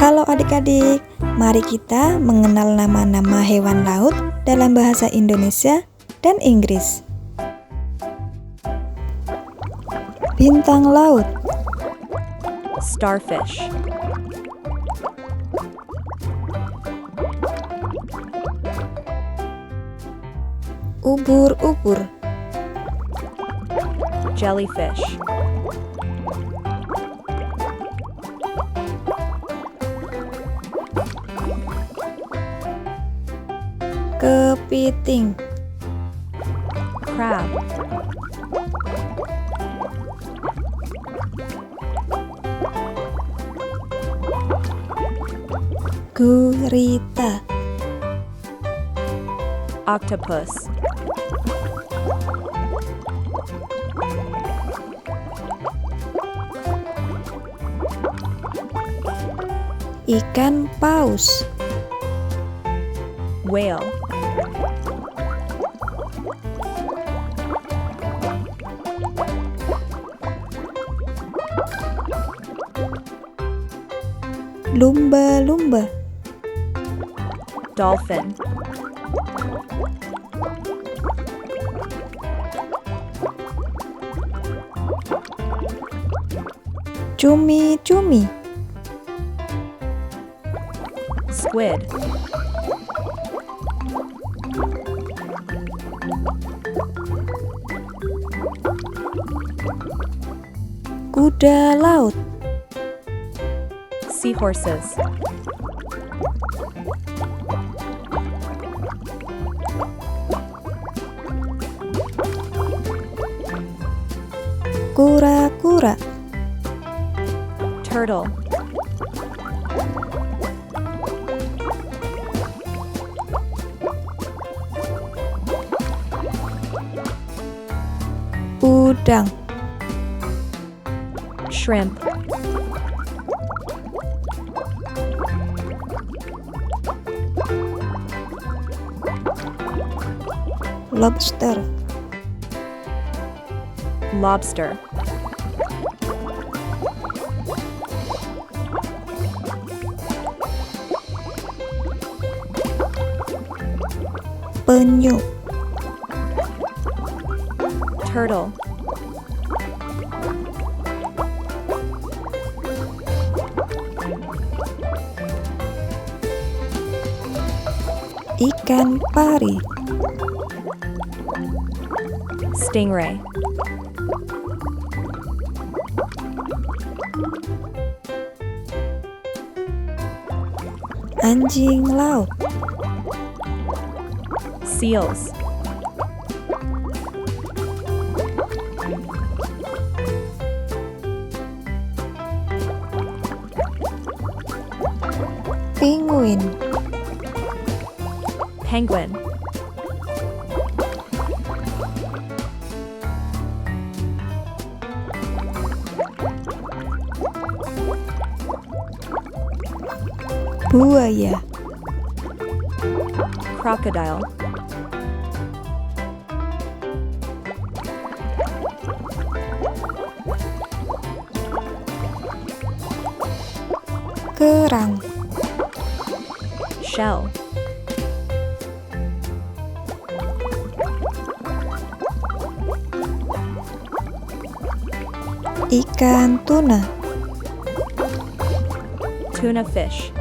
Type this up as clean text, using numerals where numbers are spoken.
Halo adik-adik, mari kita mengenal nama-nama hewan laut dalam bahasa Indonesia dan Inggris. Bintang laut, starfish, ubur-ubur, jellyfish, kepiting, crab, gurita, octopus, ikan paus, whale, lumba-lumba, dolphin, cumi-cumi, squid, kuda laut, seahorses, kura-kura, turtle, udang, shrimp, lobster, lobster, penyu, turtle, ikan pari, stingray, anjing laut, seals, penguin, penguin, buaya, crocodile, kerang, shell, ikan tuna, tuna fish,